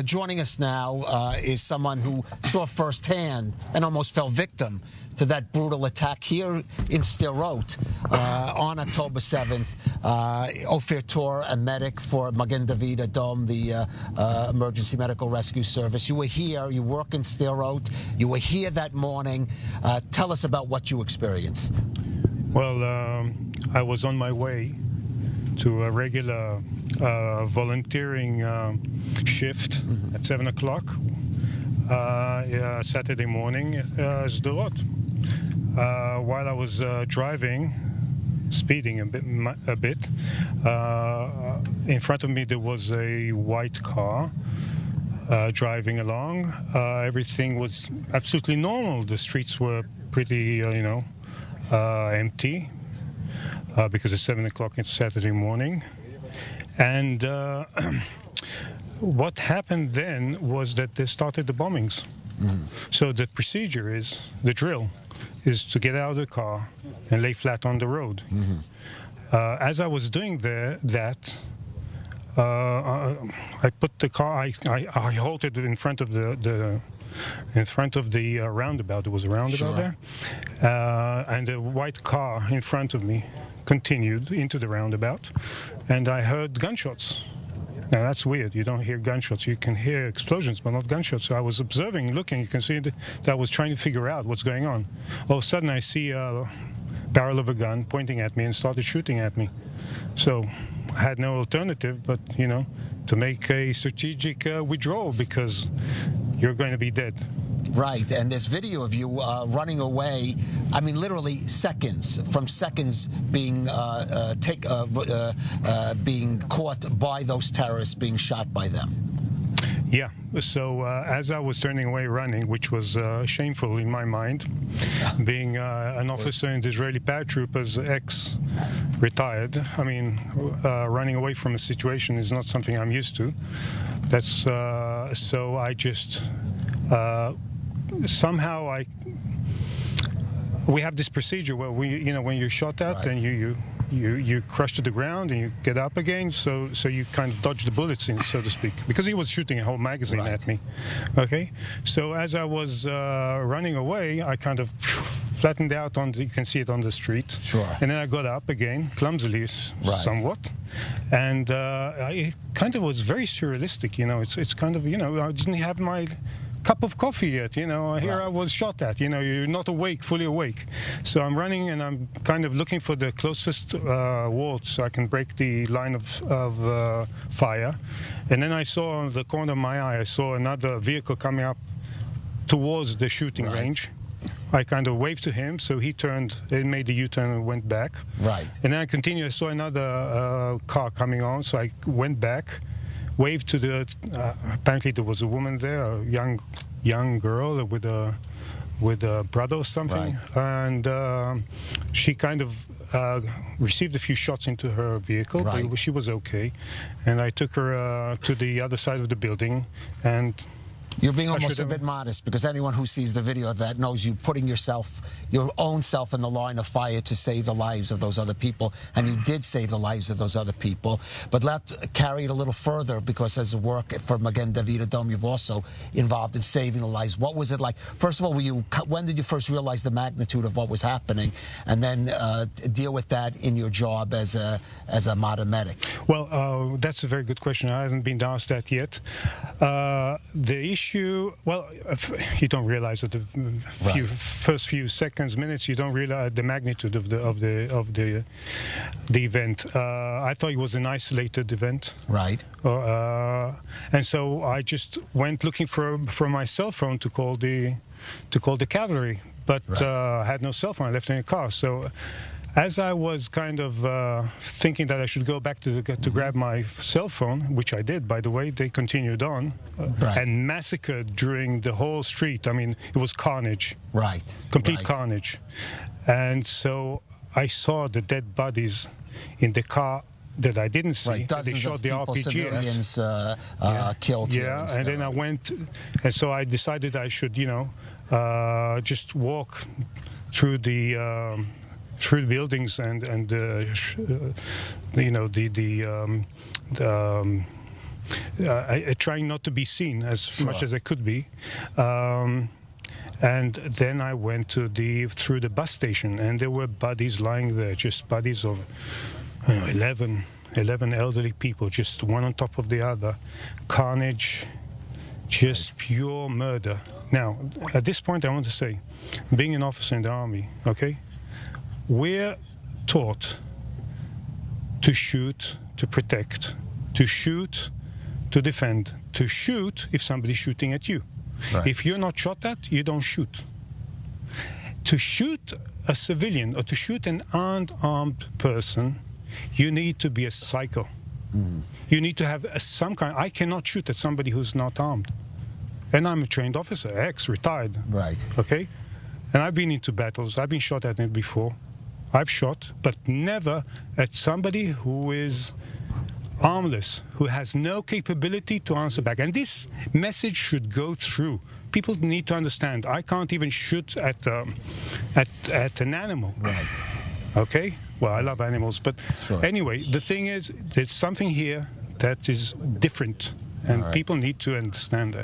joining us now is someone who saw firsthand and almost fell victim to that brutal attack here in Sderot on October 7th. Ofir Tor, a medic for Magen David Adom, the Emergency Medical Rescue Service. You were here, you work in Sderot, you were here that morning. Tell us about what you experienced. Well, I was on my way to a regular volunteering shift at 7 o'clock Saturday morning at Sderot. While I was driving, speeding a bit, in front of me there was a white car driving along. Everything was absolutely normal. The streets were pretty, empty because it's 7 o'clock on Saturday morning. And what happened then was that they started the bombings. So the procedure is, the drill is to get out of the car and lay flat on the road. As I was doing that, I put the car, I halted in front of the roundabout. There was a roundabout there, and a white car in front of me continued into the roundabout, and I heard gunshots. Now that's weird. You don't hear gunshots. You can hear explosions, but not gunshots. So I was observing, looking. You can see that I was trying to figure out what's going on. All of a sudden, I see a barrel of a gun pointing at me and started shooting at me. So I had no alternative but, to make a strategic withdrawal because you're going to be dead. Right, and this video of you running away, I mean, literally seconds, from seconds being being caught by those terrorists, being shot by them. Yeah, so as I was turning away running, which was shameful in my mind, being an officer in the Israeli paratroopers, ex-retired, I mean, running away from a situation is not something I'm used to. That's, so I just... somehow we have this procedure where when you're shot at, then you crush to the ground and you get up again, so you kind of dodge the bullets, so to speak, because he was shooting a whole magazine at me. Okay, so as I was running away, I kind of flattened out you can see it on the street. And then I got up again, clumsily somewhat, and it kind of was very surrealistic. It's kind of I didn't have my cup of coffee yet, here I was shot at, you're not awake, fully awake. So I'm running and I'm kind of looking for the closest wall so I can break the line of fire. And then I saw on the corner of my eye, I saw another vehicle coming up towards the shooting range. I kind of waved to him, so he made the U-turn and went back. And then I continued, I saw another car coming on, so I went back, waved to the, apparently there was a woman there, a young girl with a brother or something, and she kind of received a few shots into her vehicle, but she was okay, and I took her to the other side of the building, and you're being almost a bit modest, because anyone who sees the video of that knows you putting your own self in the line of fire to save the lives of those other people, and you did save the lives of those other people. But let's carry it a little further, because as a work for Magen David Adom, you've also involved in saving the lives. What was it like? First of all, when did you first realize the magnitude of what was happening, and then deal with that in your job as a modern medic? Well, that's a very good question. I haven't been asked that yet. The issue, well, you don't realize that the first few seconds, minutes, you don't realize the magnitude of the event. I thought it was an isolated event. And so I just went looking for my cell phone to call the cavalry, but I had no cell phone. I left it in the car. So as I was kind of thinking that I should go back to grab my cell phone, which I did, by the way, they continued on and massacred during the whole street. I mean, it was carnage. Complete carnage. And so I saw the dead bodies in the car that I didn't see. Dozens they shot of the people, RPGs. Civilians killed. And then I went, and so I decided I should, just walk through the buildings and trying not to be seen as much as I could be. And then I went through the bus station, and there were bodies lying there, just bodies of 11 elderly people, just one on top of the other. Carnage, just pure murder. Now, at this point, I want to say, being an officer in the army, okay, we're taught to shoot, to protect, to shoot, to defend, to shoot if somebody's shooting at you. Right. If you're not shot at, you don't shoot. To shoot a civilian or to shoot an unarmed person, you need to be a psycho. You need to have some kind. I cannot shoot at somebody who's not armed. And I'm a trained officer, ex-retired. Right. Okay? And I've been into battles. I've been shot at it before. I've shot, but never at somebody who is armless, who has no capability to answer back. And this message should go through. People need to understand, I can't even shoot at an animal. Right. Okay? Well, I love animals, but sure. Anyway, the thing is, there's something here that is different, and people need to understand that.